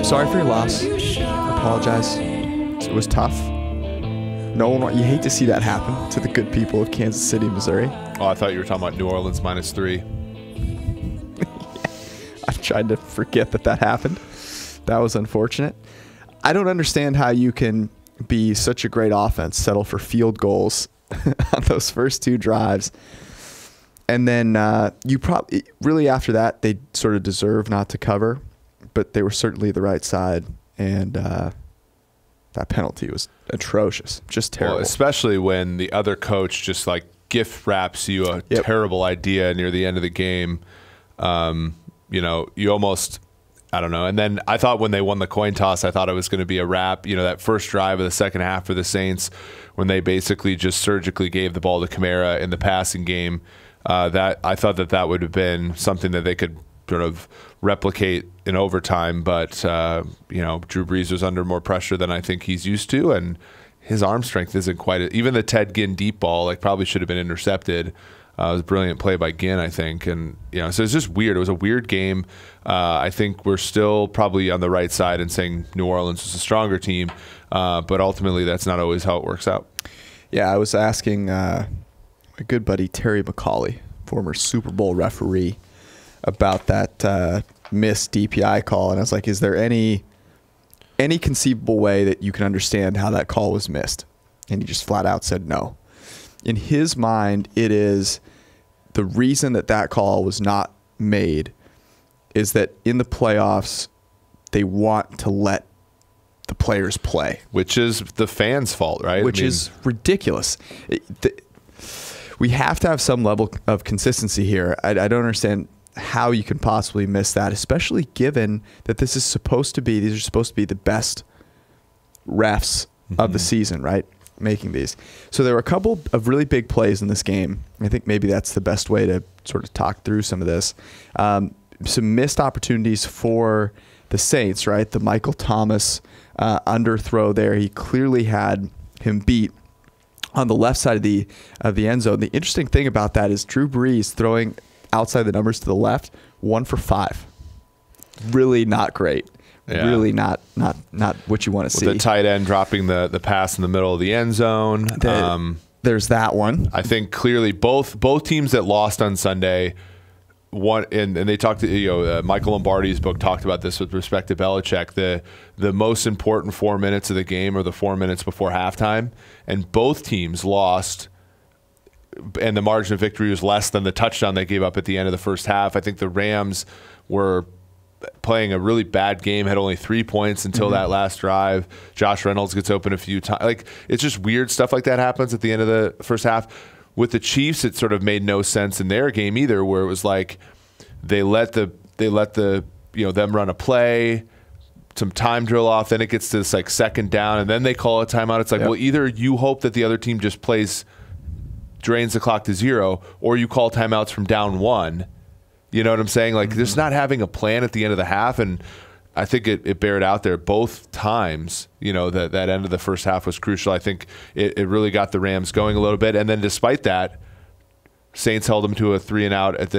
sorry for your loss. I apologize. It was tough. No one, you hate to see that happen to the good people of Kansas City, Missouri. Oh, I thought you were talking about New Orleans -3. I tried to forget that happened. That was unfortunate. I don't understand how you can be such a great offense, settle for field goals on those first 2 drives. And then you probably, really after that, they sort of deserve not to cover, but they were certainly the right side. And that penalty was atrocious, just terrible. Well, especially when the other coach just like gift wraps you a terrible idea near the end of the game. You know, you almost, I don't know. And then I thought when they won the coin toss, I thought it was going to be a wrap. You know, that first drive of the second half for the Saints, when they basically just surgically gave the ball to Kamara in the passing game, that I thought that would have been something that they could sort of replicate in overtime. But, you know, Drew Brees was under more pressure than I think he's used to, and his arm strength isn't quite – even the Ted Ginn deep ball, like, probably should have been intercepted. It was a brilliant play by Ginn, I think. And, you know, so it's just weird. It was a weird game. I think we're still probably on the right side in saying New Orleans is a stronger team, but ultimately that's not always how it works out. Yeah, I was asking my good buddy Terry McCauley, former Super Bowl referee, about that missed DPI call. And I was like, is there any conceivable way that you can understand how that call was missed? And he just flat out said no. In his mind, it is the reason that call was not made is that in the playoffs, they want to let the players play. Which is the fans' fault, right? Which is ridiculous. We have to have some level of consistency here. I don't understand how you can possibly miss that, especially given that these are supposed to be the best refs of the season, right? Making these. So there were a couple of really big plays in this game. I think maybe that's the best way to sort of talk through some of this. Some missed opportunities for the Saints, right? The Michael Thomas underthrow there. He clearly had him beat on the left side of the end zone. The interesting thing about that is Drew Brees throwing outside the numbers to the left, 1 for 5. Really not great. Yeah. Really not what you want to see. The tight end dropping the pass in the middle of the end zone. There's that one. I think clearly both teams that lost on Sunday, and they talked to Michael Lombardi's book talked about this with respect to Belichick. The most important 4 minutes of the game are the 4 minutes before halftime, and both teams lost. And the margin of victory was less than the touchdown they gave up at the end of the first half. I think the Rams were playing a really bad game, had only 3 points until that last drive. Josh Reynolds gets open a few times. Like, it's just weird stuff like that happens at the end of the first half. With the Chiefs, it sort of made no sense in their game either, where it was like they let them run a play, some time drill off, then it gets to this like second down, and then they call a timeout. It's like, well, either you hope that the other team just drains the clock to 0, or you call timeouts from down 1. You know what I'm saying? Like, just not having a plan at the end of the half, and I think it bared out there both times. You know, that end of the first half was crucial. I think it really got the Rams going a little bit, and then despite that, Saints held them to a 3-and-out at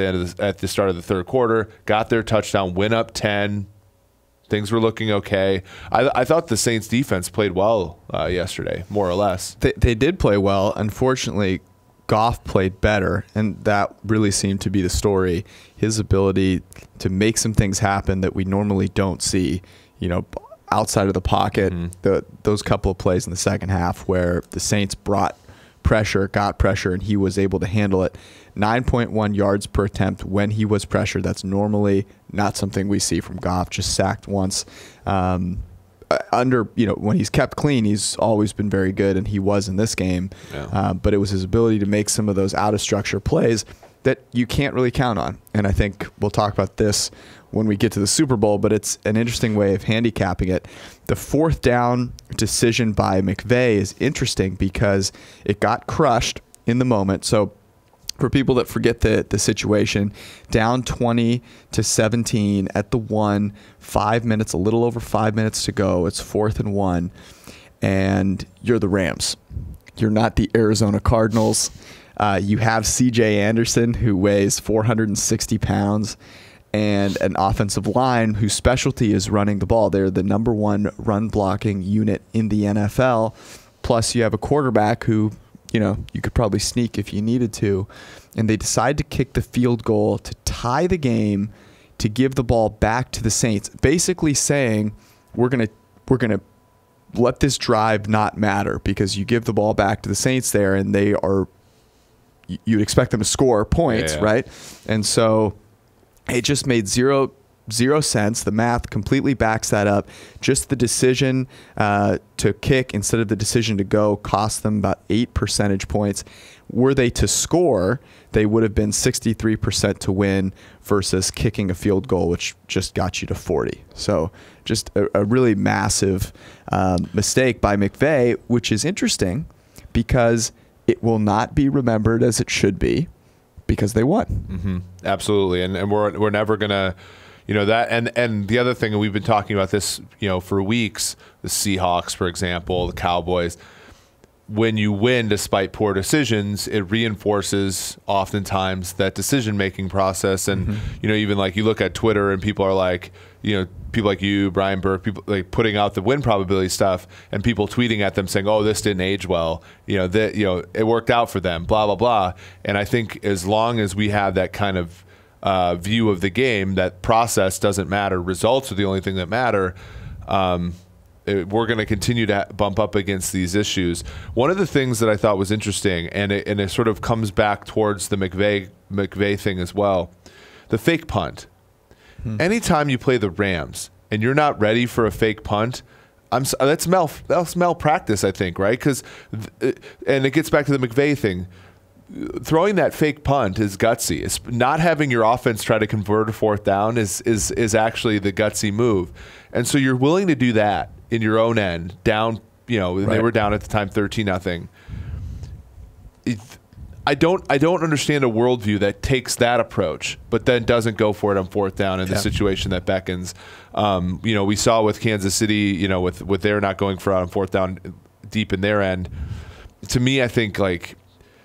the start of the third quarter, got their touchdown, went up 10. Things were looking okay. I thought the Saints defense played well yesterday, more or less. They did play well. Unfortunately, Goff played better, and that really seemed to be the story. His ability to make some things happen that we normally don't see, outside of the pocket, those couple of plays in the second half where the Saints got pressure, and he was able to handle it. 9.1 yards per attempt when he was pressured. That's normally not something we see from Goff, just sacked once. When he's kept clean, he's always been very good, and he was in this game. Yeah. But it was his ability to make some of those out-of-structure plays that you can't really count on. And I think we'll talk about this when we get to the Super Bowl, but it's an interesting way of handicapping it. The 4th down decision by McVay is interesting because it got crushed in the moment. So for people that forget the situation, down 20-17 at the 1, 5 minutes, a little over 5 minutes to go. It's 4th and 1, and you're the Rams. You're not the Arizona Cardinals. You have C.J. Anderson, who weighs 460 pounds, and an offensive line whose specialty is running the ball. They're the #1 run blocking unit in the NFL. Plus, you have a quarterback who, you could probably sneak if you needed to. And they decide to kick the field goal to tie the game, to give the ball back to the Saints, basically saying, we're gonna let this drive not matter, because you give the ball back to the Saints there, and you'd expect them to score points, right? And so it just made zero sense. The math completely backs that up. Just the decision to kick instead of the decision to go cost them about 8 percentage points. Were they to score, they would have been 63% to win versus kicking a field goal, which just got you to 40. So just a really massive mistake by McVay, which is interesting because it will not be remembered as it should be, because they won. Mm-hmm. Absolutely. And we're never going to, that. And the other thing, and we've been talking about this, for weeks, the Seahawks, for example, the Cowboys, when you win despite poor decisions, it reinforces oftentimes that decision-making process. And, even like you look at Twitter and people are like, people like you, Brian Burke, people like putting out the win probability stuff, and people tweeting at them saying, "Oh, this didn't age well. It worked out for them." Blah blah blah. And I think as long as we have that kind of view of the game, that process doesn't matter. Results are the only thing that matter. We're going to continue to bump up against these issues. One of the things that I thought was interesting, and it sort of comes back towards the McVay thing as well, the fake punt. Anytime you play the Rams and you're not ready for a fake punt, that's malpractice, I think, right? And it gets back to the McVay thing. Throwing that fake punt is gutsy. It's not having your offense try to convert a 4th down is actually the gutsy move. And so you're willing to do that in your own end, down, right. They were down at the time 13-0. I don't understand a worldview that takes that approach, but then doesn't go for it on 4th down in the situation that beckons. We saw with Kansas City, with their not going for it on 4th down deep in their end. To me, I think, like,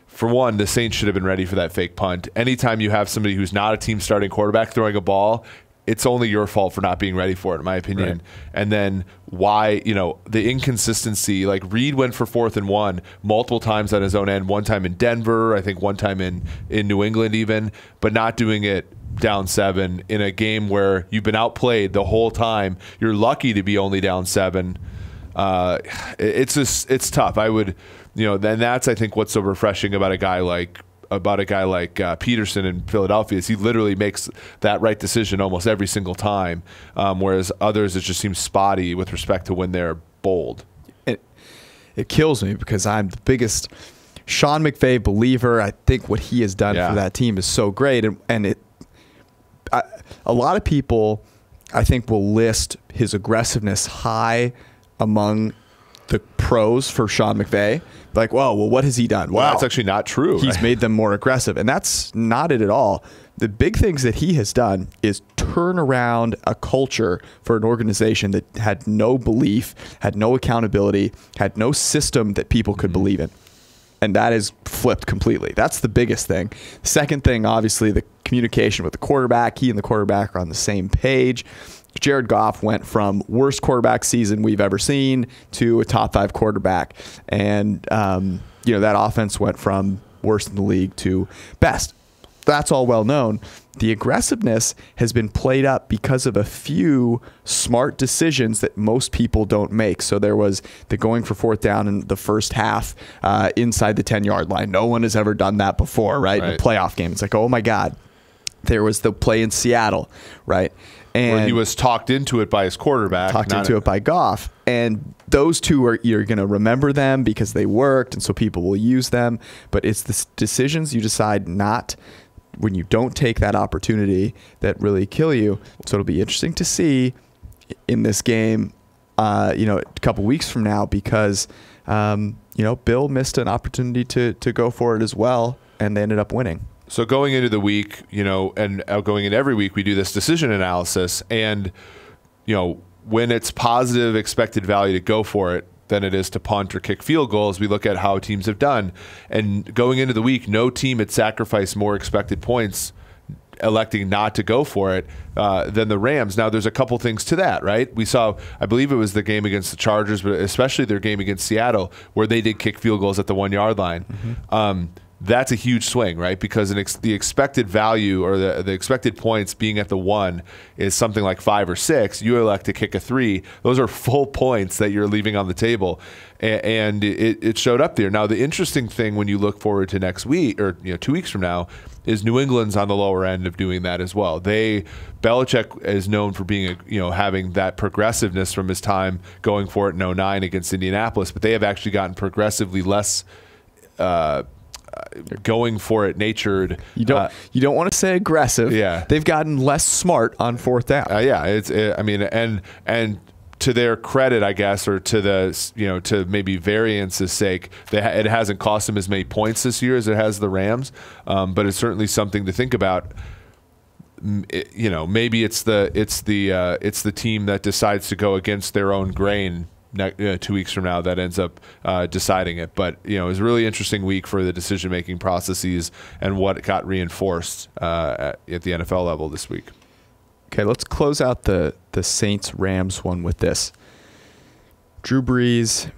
for one, the Saints should have been ready for that fake punt. Anytime you have somebody who's not a team starting quarterback throwing a ball, it's only your fault for not being ready for it, in my opinion. Right. And then why, the inconsistency, like Reed went for 4th and 1 multiple times on his own end, one time in Denver, I think one time in New England even, but not doing it down 7 in a game where you've been outplayed the whole time. You're lucky to be only down 7. It's tough. I would, and that's, I think, what's so refreshing about a guy like Peterson in Philadelphia is he literally makes that right decision almost every single time, whereas others, it just seems spotty with respect to when they're bold. It kills me because I'm the biggest Sean McVay believer. I think what he has done for that team is so great, and a lot of people, I think, will list his aggressiveness high among the pros for Sean McVay. Like, well, what has he done? Well, that's actually not true. He's made them more aggressive, and that's not it at all. The big things that he has done is turn around a culture for an organization that had no belief, had no accountability, had no system that people could believe in. And that is flipped completely. That's the biggest thing. Second thing, obviously, the communication with the quarterback. He and the quarterback are on the same page. Jared Goff went from worst quarterback season we've ever seen to a top 5 quarterback. And, that offense went from worst in the league to best. That's all well known. The aggressiveness has been played up because of a few smart decisions that most people don't make. So there was the going for 4th down in the first half inside the 10-yard line. No one has ever done that before, right? In a playoff game. It's like, oh, my God. There was the play in Seattle, right? And where he was talked into it by his quarterback. Talked into it by Goff. And those two you're going to remember them because they worked, and so people will use them. But it's the decisions you decide not, when you don't take that opportunity, that really kill you. So it'll be interesting to see in this game, a couple weeks from now, because, Bill missed an opportunity to go for it as well, and they ended up winning. So going into the week, and going into every week, we do this decision analysis. And, when it's positive expected value to go for it than it is to punt or kick field goals, we look at how teams have done. And going into the week, no team had sacrificed more expected points electing not to go for it than the Rams. Now, there's a couple things to that, right? We saw, I believe it was the game against the Chargers, but especially their game against Seattle, where they did kick field goals at the 1 yard line. That's a huge swing, right? Because the expected value or the expected points being at the 1 is something like 5 or 6. You elect to kick a 3. Those are full points that you're leaving on the table. And it showed up there. Now, the interesting thing when you look forward to next week or 2 weeks from now is New England's on the lower end of doing that as well. Belichick is known for being having that progressiveness from his time going for it in 2009 against Indianapolis, but they have actually gotten progressively less going for it natured. You don't want to say aggressive. Yeah, they've gotten less smart on fourth down. And to their credit, I guess, or to the to maybe variance's sake, it hasn't cost them as many points this year as it has the Rams. But it's certainly something to think about. Maybe it's the team that decides to go against their own grain 2 weeks from now that ends up deciding it. But it was a really interesting week for the decision-making processes and what got reinforced at the NFL level this week. Okay, let's close out the Saints-Rams one with this. Drew Brees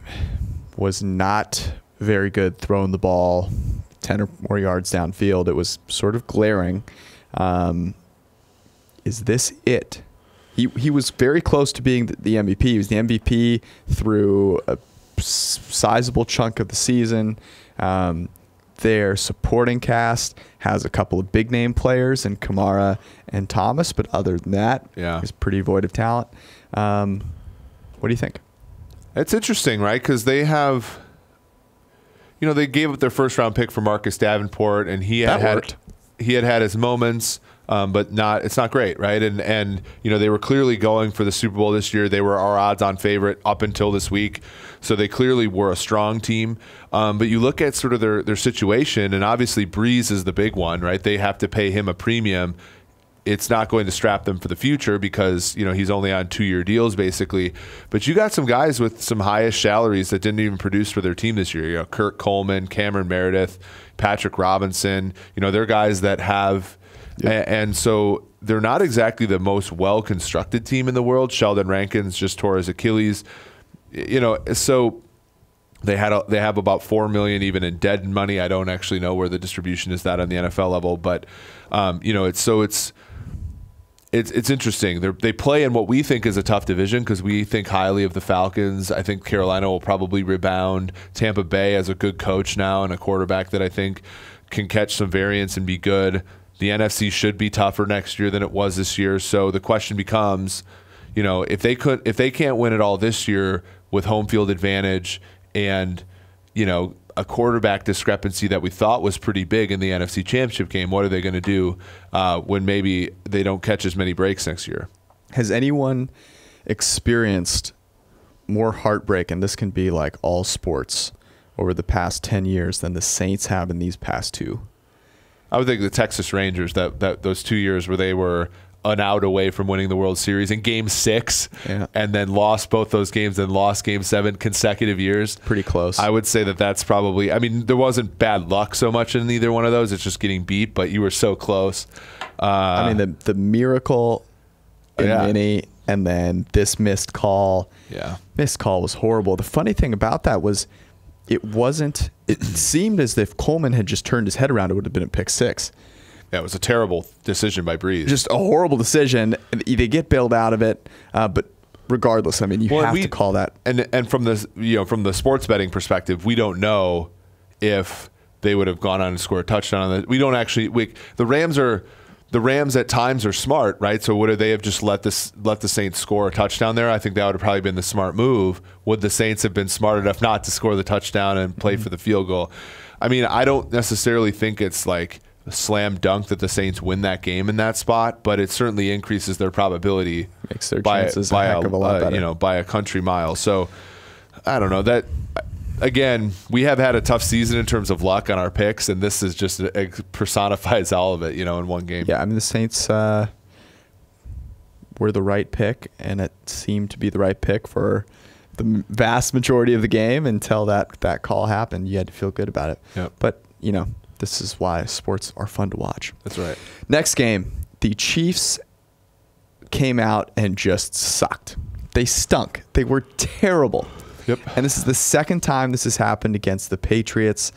was not very good throwing the ball 10 or more yards downfield. It was sort of glaring. Is this it? He was very close to being the MVP. He was the MVP through a sizable chunk of the season. Their supporting cast has a couple of big-name players in Kamara and Thomas, but other than that, he's pretty void of talent. What do you think? It's interesting, right? Because they have, they gave up their first-round pick for Marcus Davenport, and he had his moments. But it's not great, right? And they were clearly going for the Super Bowl this year. They were our odds-on favorite up until this week, so they clearly were a strong team. But you look at sort of their situation, and obviously Breeze is the big one, right? They have to pay him a premium. It's not going to strap them for the future because he's only on 2-year deals basically. But you got some guys with some highest salaries that didn't even produce for their team this year. Kurt Coleman, Cameron Meredith, Patrick Robinson. They're guys that have. Yep. And so they're not exactly the most well-constructed team in the world. Sheldon Rankins just tore his Achilles. So they have about $4 million even in dead money. I don't actually know where the distribution is that on the NFL level, but it's interesting. They play in what we think is a tough division because we think highly of the Falcons. I think Carolina will probably rebound. Tampa Bay has a good coach now and a quarterback that I think can catch some variance and be good. The NFC should be tougher next year than it was this year. So the question becomes, if they can't win it all this year with home field advantage and, a quarterback discrepancy that we thought was pretty big in the NFC Championship game, what are they going to do when maybe they don't catch as many breaks next year? Has anyone experienced more heartbreak, and this can be like all sports, over the past 10 years than the Saints have in these past 2? I would think the Texas Rangers, that those 2 years where they were an out away from winning the World Series in Game 6 and then lost both those games and lost Game 7 consecutive years. Pretty close. I would say that's probably, there wasn't bad luck so much in either one of those. It's just getting beat, but you were so close. The miracle in Minnie and then this missed call. Yeah. Missed call was horrible. The funny thing about that was it seemed as if Coleman had just turned his head around. It would have been a pick 6. Yeah, it was a terrible decision by Breeze. Just a horrible decision. They get bailed out of it, but regardless, you have to call that. And from the sports betting perspective, we don't know if they would have gone on and scored a touchdown on that. We don't actually. The Rams at times are smart, right? So would they have just let the Saints score a touchdown there? I think that would have probably been the smart move. Would the Saints have been smart enough not to score the touchdown and play for the field goal? I don't necessarily think it's like a slam dunk that the Saints win that game in that spot, but it certainly increases their probability. Makes their chances a heck of a lot better. By a country mile. So I don't know that. Again, we have had a tough season in terms of luck on our picks, and this is just personifies all of it, in one game. Yeah, the Saints were the right pick, and it seemed to be the right pick for the vast majority of the game until that call happened. You had to feel good about it. Yep. But, This is why sports are fun to watch. That's right. Next game, the Chiefs came out and just sucked. They stunk. They were terrible. Yep. And this is the second time this has happened against the Patriots.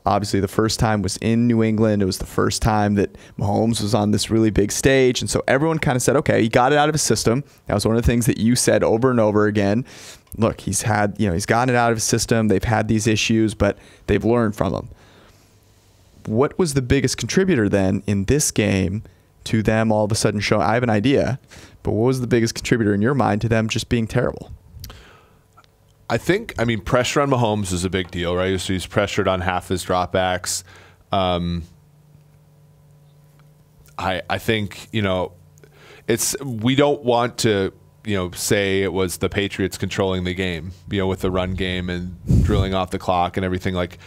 Obviously, the first time was in New England. It was the first time that Mahomes was on this really big stage. And so everyone kind of said, okay, he got it out of his system. That was one of the things that you said over and over again. Look, he's gotten it out of his system. They've had these issues, but they've learned from them. What was the biggest contributor then in this game to them all of a sudden showing? I have an idea, but what was the biggest contributor in your mind to them just being terrible? I mean, pressure on Mahomes is a big deal, right? So he's pressured on half his dropbacks. I think, we don't want to, say it was the Patriots controlling the game, with the run game and drilling off the clock and everything. Like,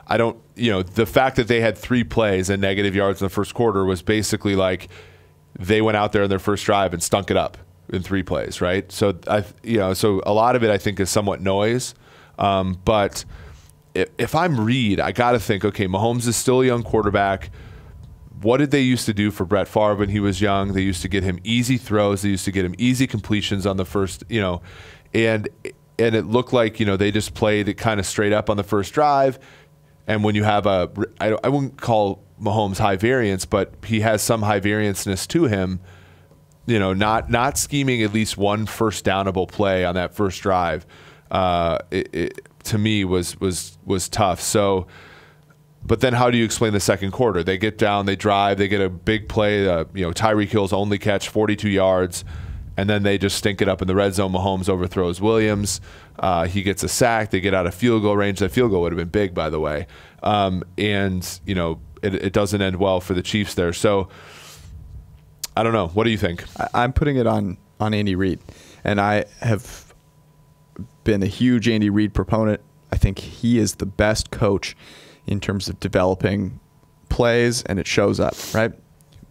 I don't, the fact that they had 3 plays and negative yards in the first quarter was basically like they went out there in their first drive and stunk it up in 3 plays, right? So so a lot of it I think is somewhat noise. But if I'm Reed, I got to think, okay, Mahomes is still a young quarterback. What did they used to do for Brett Favre when he was young? They used to get him easy throws. They used to get him easy completions on the first, and it looked like, they just played it kind of straight up on the first drive. And when you have I wouldn't call Mahomes high variance, but he has some high variance-ness to him. Not scheming at least one first downable play on that first drive, to me was tough. So, but then how do you explain the second quarter? They get down, they drive, they get a big play. Tyreek Hill's only catch 42 yards, and then they just stink it up in the red zone. Mahomes overthrows Williams. He gets a sack. They get out of field goal range. That field goal would have been big, by the way. It doesn't end well for the Chiefs there. So, I don't know. What do you think? I'm putting it on Andy Reid, and I have been a huge Andy Reid proponent. I think he is the best coach in terms of developing plays, and it shows up, right?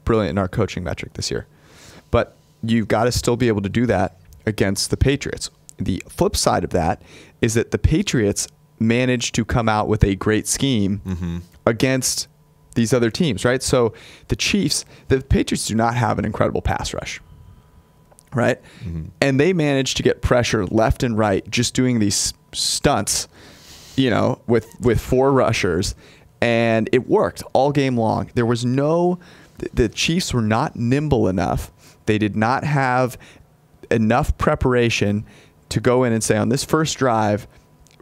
Brilliant in our coaching metric this year. But you've got to still be able to do that against the Patriots. The flip side of that is that the Patriots managed to come out with a great scheme against these other teams, right? So the Patriots do not have an incredible pass rush, right? And they managed to get pressure left and right, just doing these stunts, with 4 rushers, and it worked all game long. There was the Chiefs were not nimble enough. They did not have enough preparation to go in and say, on this first drive,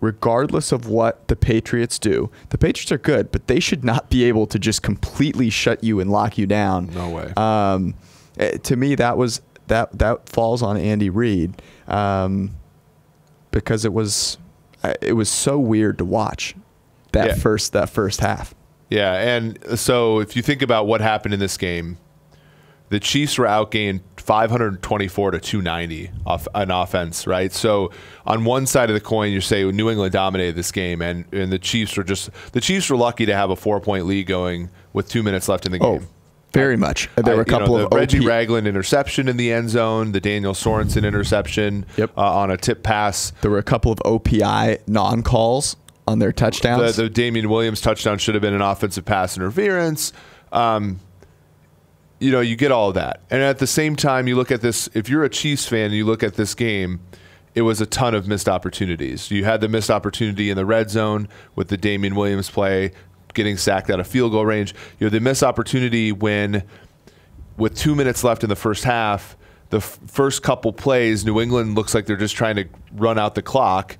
regardless of what the Patriots do, the Patriots are good, but they should not be able to just completely shut you and lock you down. No way. To me, that falls on Andy Reid, because it was so weird to watch that first half. Yeah, and so if you think about what happened in this game, the Chiefs were outgained 524 to 290 on offense, right? So on one side of the coin, you say New England dominated this game, and the Chiefs were lucky to have a 4-point lead going with 2 minutes left in the game. Oh, very much. There were a couple of Reggie Ragland interception in the end zone, the Daniel Sorensen interception on a tip pass. There were a couple of OPI non-calls on their touchdowns. The Damian Williams touchdown should have been an offensive pass interference. You get all of that. And at the same time, you look at this, if you're a Chiefs fan and you look at this game, it was a ton of missed opportunities. You had the missed opportunity in the red zone with the Damian Williams play, getting sacked out of field goal range. You had the missed opportunity when, with 2 minutes left in the first half, the first couple plays, New England looks like they're just trying to run out the clock.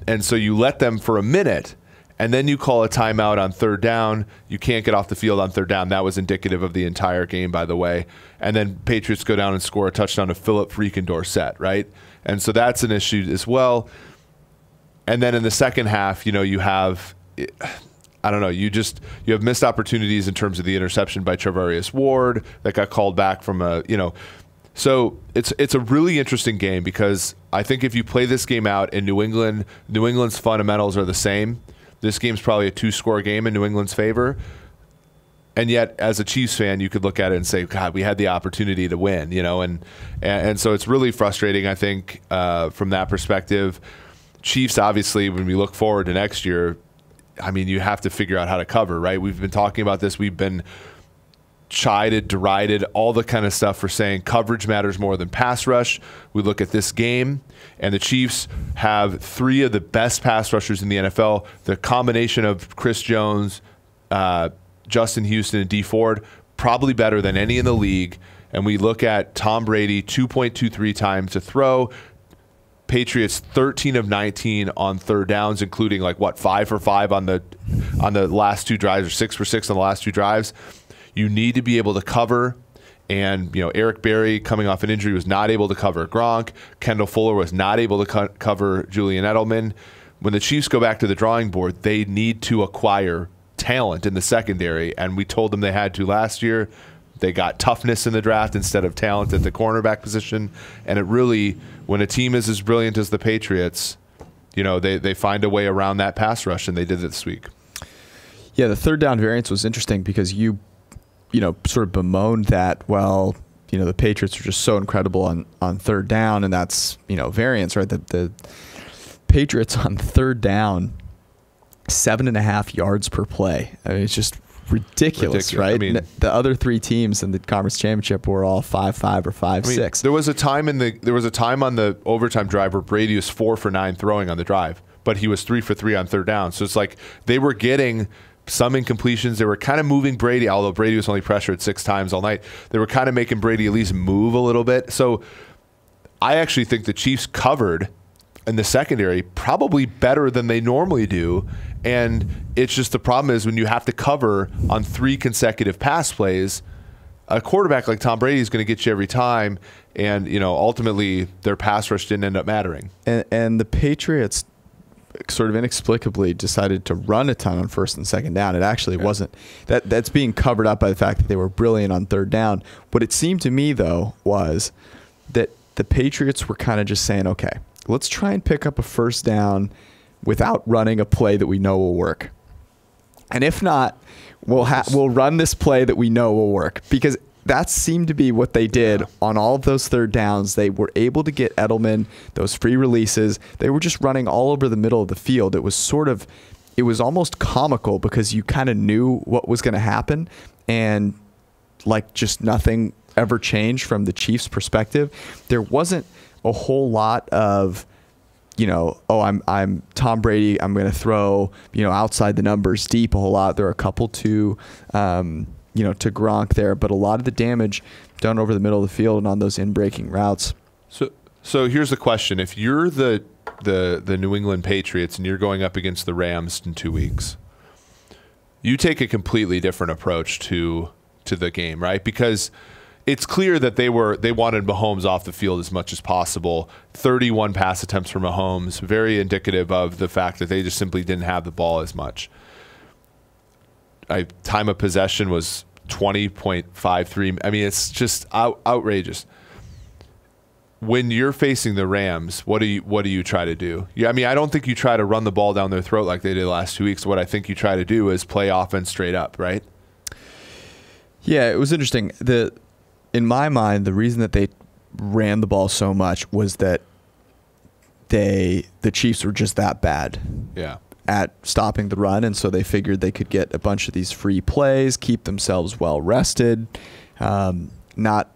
And so you let them for a minute, and then you call a timeout on third down. You can't get off the field on third down. That was indicative of the entire game, by the way. And then Patriots go down and score a touchdown to Philip freaking Dorsett, right? And so that's an issue as well. And then in the second half, you have, I don't know, you have missed opportunities in terms of the interception by Chahrouri Ward that got called back from So it's a really interesting game, because I think if you play this game out in New England's fundamentals are the same. This game's probably a 2-score game in New England's favor. And yet, as a Chiefs fan, you could look at it and say, God, we had the opportunity to win, and so it's really frustrating, I think, from that perspective. Chiefs, obviously, when we look forward to next year, I mean, you have to figure out how to cover, right? We've been talking about this. We've been chided, derided, all the kind of stuff for saying coverage matters more than pass rush. We look at this game, and the Chiefs have 3 of the best pass rushers in the NFL. The combination of Chris Jones, Justin Houston, and Dee Ford, probably better than any in the league. And we look at Tom Brady, 2.23 times to throw. Patriots 13 of 19 on third downs, including 5 for 5 on the last 2 drives, or 6 for 6 on the last 2 drives. You need to be able to cover. And Eric Berry, coming off an injury, was not able to cover Gronk. Kendall Fuller was not able to cover Julian Edelman. When the Chiefs go back to the drawing board, they need to acquire talent in the secondary, and we told them they had to last year. They got toughness in the draft instead of talent at the cornerback position. And it really, when a team is as brilliant as the Patriots, they find a way around that pass rush, and they did it this week. Yeah, the third down variance was interesting because you sort of bemoaned that, the Patriots are just so incredible on third down, and that's, variance, right? The Patriots on third down, 7.5 yards per play. I mean, it's just ridiculous, right? I mean, the other 3 teams in the conference championship were all 5-5 or 5-6. There was a time on the overtime drive where Brady was 4 for 9 throwing on the drive, but he was 3 for 3 on third down. So it's like they were getting some incompletions. They were kind of moving Brady, although Brady was only pressured 6 times all night. They were kind of making Brady at least move a little bit. So I actually think the Chiefs covered in the secondary probably better than they normally do. And it's just the problem is when you have to cover on 3 consecutive pass plays, a quarterback like Tom Brady is going to get you every time. And, ultimately their pass rush didn't end up mattering. And the Patriots sort of inexplicably decided to run a ton on first and second down. It actually wasn't. That's being covered up by the fact that they were brilliant on third down. What it seemed to me, though, was that the Patriots were kind of just saying, okay, let's try and pick up a first down without running a play that we know will work. And if not, we'll run this play that we know will work, because that seemed to be what they did on all of those third downs. They were able to get Edelman those free releases. They were just running all over the middle of the field. It was almost comical because you kind of knew what was going to happen, and just nothing ever changed from the Chiefs' perspective. There wasn't a whole lot of, I'm Tom Brady, I'm going to throw, outside the numbers deep a whole lot. There are a couple to Gronk there, but a lot of the damage done over the middle of the field and on those in-breaking routes. So here's the question. If you're the New England Patriots and you're going up against the Rams in 2 weeks, you take a completely different approach to the game, right? Because it's clear that they wanted Mahomes off the field as much as possible. 31 pass attempts for Mahomes, very indicative of the fact that they just simply didn't have the ball as much. Time of possession was 20.53. I mean, it's just outrageous. When you're facing the Rams, what do you try to do? I mean, I don't think you try to run the ball down their throat like they did the last 2 weeks. What I think you try to do is play offense straight up, right? Yeah, it was interesting. In my mind, the reason that they ran the ball so much was that the Chiefs were just that bad at stopping the run, and so they figured they could get a bunch of these free plays, keep themselves well rested, not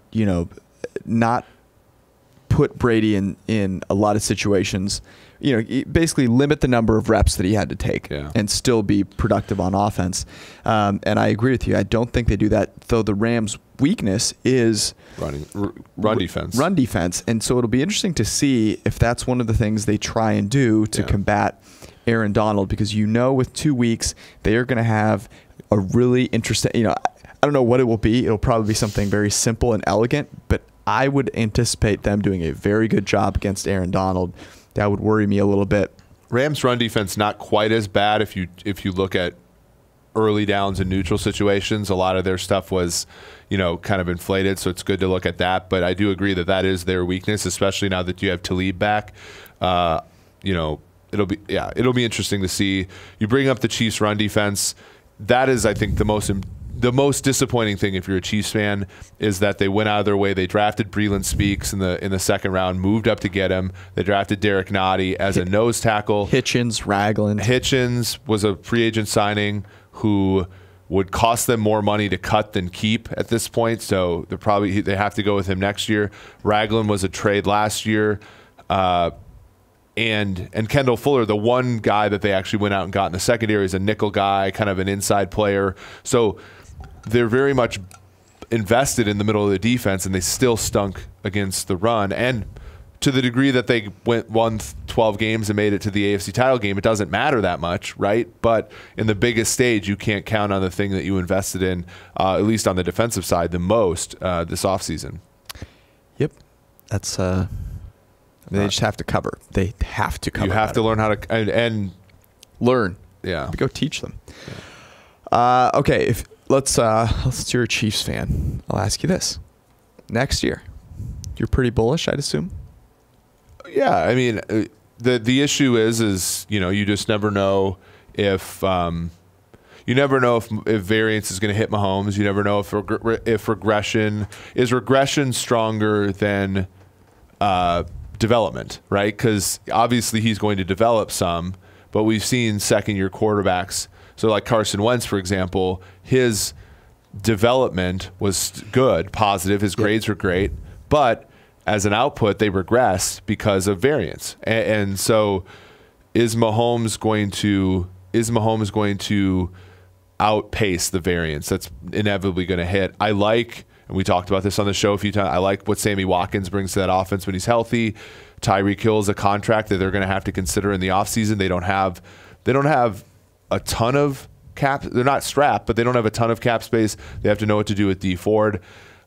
put Brady in a lot of situations, basically limit the number of reps that he had to take and still be productive on offense. And I agree with you. I don't think they do that, though the Rams' weakness is run defense. Run defense. And so it'll be interesting to see if that's one of the things they try and do to combat Aaron Donald, because with 2 weeks they are going to have a really interesting, I don't know what it will be. It'll probably be something very simple and elegant, but I would anticipate them doing a very good job against Aaron Donald. That would worry me a little bit. Rams run defense not quite as bad if you look at early downs in neutral situations. A lot of their stuff was, kind of inflated, so it's good to look at that. But I do agree that is their weakness, especially now that you have Talib back. It'll be interesting to see. You bring up the Chiefs run defense. That is, I think, the most the most disappointing thing, if you're a Chiefs fan, is that they went out of their way. They drafted Breeland Speaks in the second round, moved up to get him. They drafted Derek Nottie as a nose tackle. Hitchens was a free agent signing who would cost them more money to cut than keep at this point. So they have to go with him next year. Ragland was a trade last year. And Kendall Fuller, the one guy that they actually went out and got in the secondary, is a nickel guy, kind of an inside player. So they're very much invested in the middle of the defense, and they still stunk against the run. And to the degree that they won 12 games and made it to the AFC title game, it doesn't matter that much, right? But in the biggest stage, you can't count on the thing that you invested in, at least on the defensive side, the most this offseason. Yep. That's they just have to cover. They have to cover. You have to learn how to and learn. Yeah. Go teach them. Yeah. Okay. Let's you're a Chiefs fan. I'll ask you this. Next year, you're pretty bullish, I'd assume. Yeah. I mean, the issue is you just never know if if variance is going to hit Mahomes. You never know if regression stronger than development, right? Because obviously he's going to develop some, but we've seen second-year quarterbacks. So like Carson Wentz, for example, his development was good, positive. His grades were great, but as an output, they regressed because of variance. And so is Mahomes going to outpace the variance that's inevitably going to hit? And we talked about this on the show a few times. I like what Sammy Watkins brings to that offense when he's healthy. Tyreek Hill is a contract that they're going to have to consider in the offseason. They don't have a ton of cap. They're not strapped, but they don't have a ton of cap space. They have to know what to do with Dee Ford.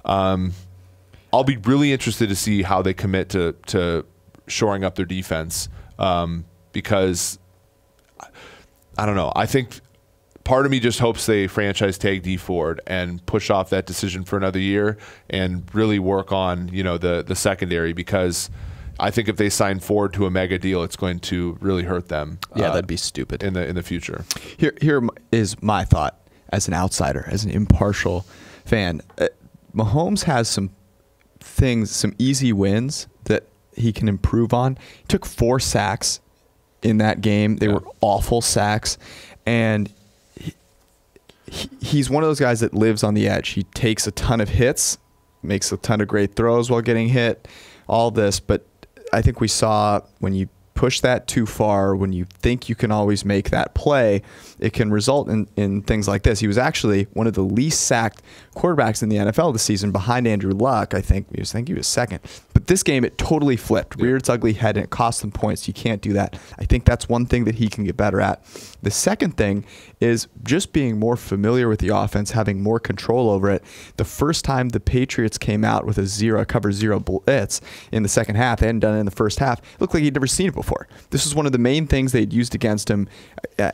I'll be really interested to see how they commit to shoring up their defense, because I don't know. I think part of me just hopes they franchise tag Dee Ford and push off that decision for another year and really work on the secondary, because I think if they sign Ford to a mega deal, it's going to really hurt them. Yeah, that'd be stupid in the future. Here is my thought as an outsider, as an impartial fan. Mahomes has some easy wins that he can improve on. He took 4 sacks in that game. They were awful sacks, and he's one of those guys that lives on the edge. He takes a ton of hits, makes a ton of great throws while getting hit, all this. But I think we saw when you push that too far, when you think you can always make that play, it can result in things like this. He was actually one of the least sacked quarterbacks in the NFL this season, behind Andrew Luck. I think he was second. But this game, it totally flipped. Reared its ugly head, and it cost them points. You can't do that. I think that's one thing that he can get better at. The second thing is just being more familiar with the offense, having more control over it. The first time the Patriots came out with a cover zero blitz in the second half, they hadn't done it in the first half. It looked like he'd never seen it before. This was one of the main things they'd used against him,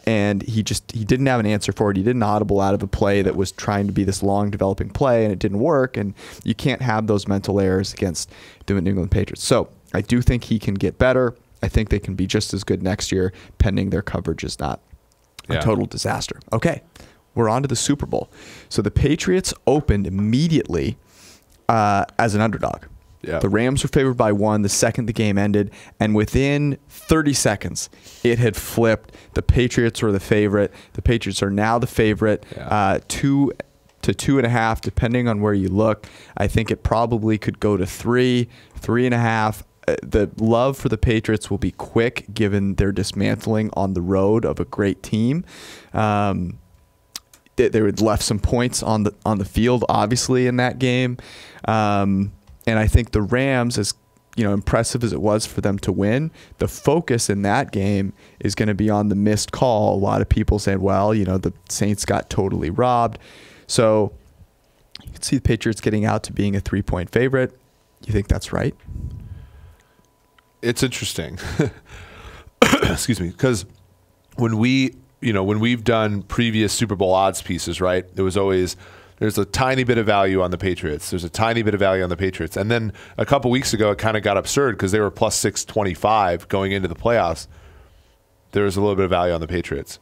and he didn't have an answer for it. He didn't audible out of a play that was trying to be this long developing play, and it didn't work. And you can't have those mental errors against the New England Patriots. So I do think he can get better. I think they can be just as good next year, pending their coverage is not a total disaster. Okay, we're on to the Super Bowl. So the Patriots opened immediately as an underdog. Yeah. The Rams were favored by 1 the second the game ended, and within 30 seconds, it had flipped. The Patriots were the favorite. The Patriots are now the favorite, 2 to 2.5, depending on where you look. I think it probably could go to 3, 3.5. The love for the Patriots will be quick, given their dismantling on the road of a great team. They would left some points on the field, obviously, in that game. And I think the Rams, as impressive as it was for them to win, the focus in that game is going to be on the missed call. A lot of people saying, well, the Saints got totally robbed. So you can see the Patriots getting out to being a 3-point favorite. You think that's right? It's interesting. Excuse me, because when we've done previous Super Bowl odds pieces, right? There's a tiny bit of value on the Patriots. There's a tiny bit of value on the Patriots. And then a couple weeks ago, it kind of got absurd because they were plus 625 going into the playoffs. There was a little bit of value on the Patriots.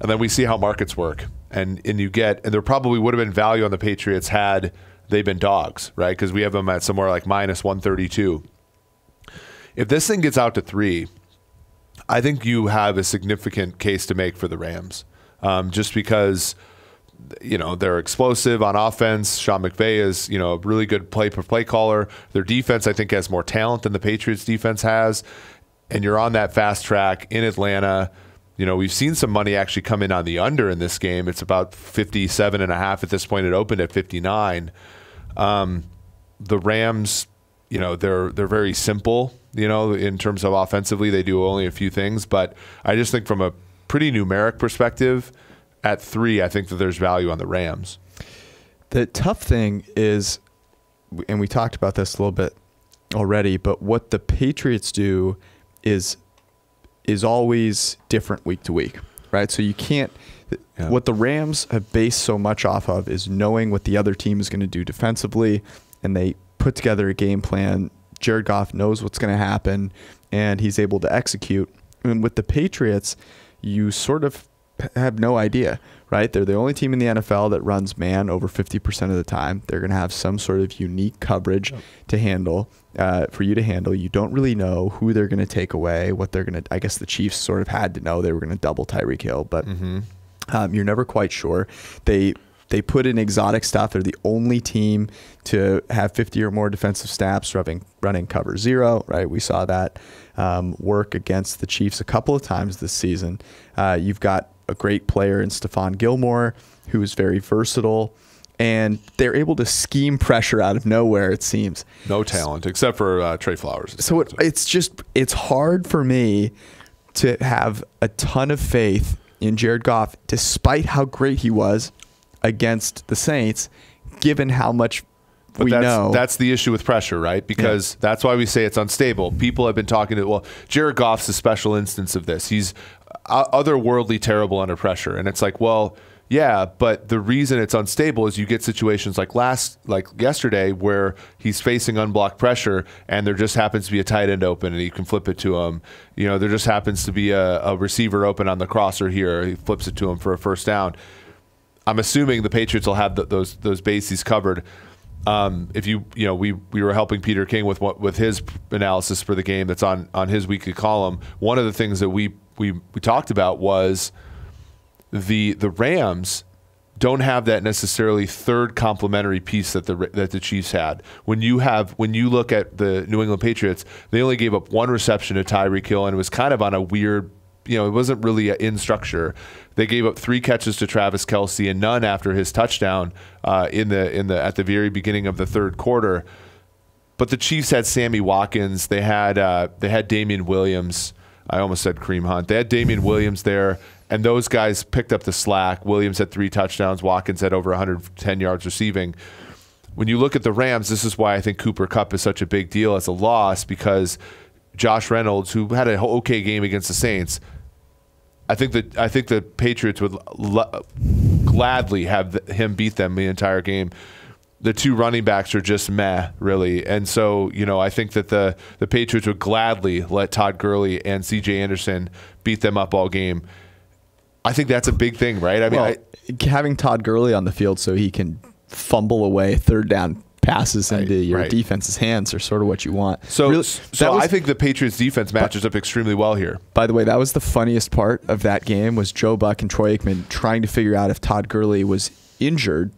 and then we see how markets work. And there probably would have been value on the Patriots had they been dogs, right? Because we have them at somewhere like minus 132. If this thing gets out to 3, I think you have a significant case to make for the Rams, just because they're explosive on offense. Sean McVay is a really good play caller. Their defense, I think, has more talent than the Patriots defense has, and you're on that fast track in Atlanta. We've seen some money actually come in on the under in this game. It's about 57.5 at this point. It opened at 59. The Rams, they're very simple, in terms of offensively. They do only a few things. But I just think from a pretty numeric perspective, at 3, I think that there's value on the Rams. The tough thing is, and we talked about this a little bit already, but what the Patriots do is always different week to week, right? So you can't – what the Rams have based so much off of is knowing what the other team is going to do defensively, and they put together a game plan. Jared Goff knows what's going to happen, and he's able to execute. And with the Patriots, you sort of have no idea, right? They're the only team in the NFL that runs man over 50% of the time. They're going to have some sort of unique coverage to handle, for you to handle. You don't really know who they're going to take away, what they're going to – I guess the Chiefs sort of had to know they were going to double Tyreek Hill, but you're never quite sure. They put in exotic stuff. They're the only team to have 50 or more defensive snaps running cover 0, right? We saw that work against the Chiefs a couple of times this season. You've got a great player in Stephon Gilmore, who is very versatile, and they're able to scheme pressure out of nowhere, it seems. No talent, except for Trey Flowers. So it's hard for me to have a ton of faith in Jared Goff, despite how great he was against the Saints, given how much we know. That's the issue with pressure, right? Because that's why we say it's unstable. People have been talking to, Jared Goff's a special instance of this. He's otherworldly terrible under pressure. And it's like, yeah, but the reason it's unstable is you get situations like yesterday where he's facing unblocked pressure and there just happens to be a tight end open and you can flip it to him. There just happens to be a receiver open on the crosser here. He flips it to him for a first down. I'm assuming the Patriots will have those bases covered. We were helping Peter King with his analysis for the game that's on his weekly column. One of the things that we talked about was the Rams don't have that necessarily third complementary piece that the Chiefs had. When you look at the New England Patriots, they only gave up 1 reception to Tyreek Hill, and it was kind of on a weird, it wasn't really in structure. They gave up 3 catches to Travis Kelce and none after his touchdown at the very beginning of the third quarter. But the Chiefs had Sammy Watkins. They had Damian Williams. I almost said Kareem Hunt. They had Damian Williams there, and those guys picked up the slack. Williams had 3 touchdowns. Watkins had over 110 yards receiving. When you look at the Rams, this is why I think Cooper Kupp is such a big deal as a loss, because Josh Reynolds, who had an okay game against the Saints, I think the Patriots would gladly have him beat them the entire game. The 2 running backs are just meh, really. And so, I think that the Patriots would gladly let Todd Gurley and C.J. Anderson beat them up all game. I think that's a big thing, right? I mean, having Todd Gurley on the field so he can fumble away third down passes into your defense's hands are sort of what you want. So I think the Patriots defense matches up extremely well here. By the way, that was the funniest part of that game, was Joe Buck and Troy Aikman trying to figure out if Todd Gurley was injured,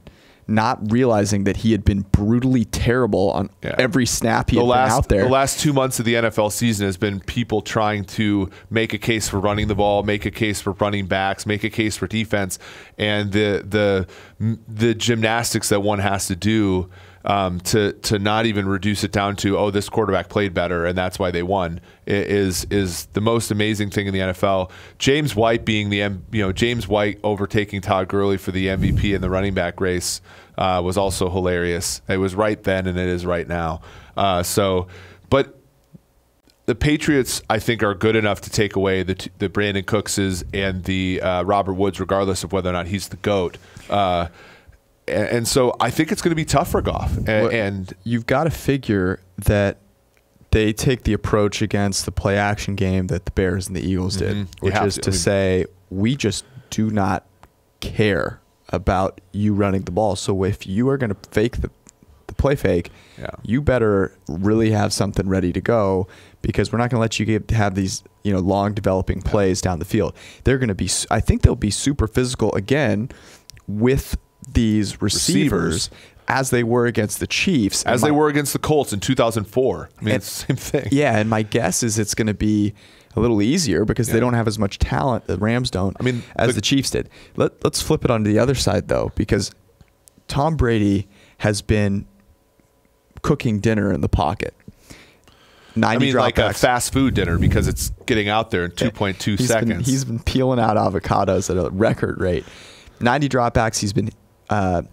not realizing that he had been brutally terrible on every snap he had been out there. The last 2 months of the NFL season has been people trying to make a case for running the ball, make a case for running backs, make a case for defense, and the gymnastics that one has to do to not even reduce it down to, this quarterback played better and that's why they won, is the most amazing thing in the NFL. James White James White overtaking Todd Gurley for the MVP in the running back race was also hilarious. It was right then and it is right now. But the Patriots, I think, are good enough to take away the Brandon Cookses and the Robert Woods, regardless of whether or not he's the GOAT. And so I think it's going to be tough for Goff. And you've got to figure that they take the approach against the play-action game that the Bears and the Eagles did, which is to say, we just do not care about you running the ball. So if you are going to fake the play fake, you better really have something ready to go, because we're not going to let you have these long developing plays down the field. They're going to be, I think they'll be super physical again with these receivers. As they were against the Chiefs. As they were against the Colts in 2004. I mean, it's the same thing. Yeah, and my guess is it's going to be a little easier because they don't have as much talent, the Rams don't, as the Chiefs did. Let's flip it onto the other side, though, because Tom Brady has been cooking dinner in the pocket. 90 dropbacks. Like a fast food dinner, because it's getting out there in 2.2 seconds. He's been peeling out avocados at a record rate. 90 dropbacks. He's been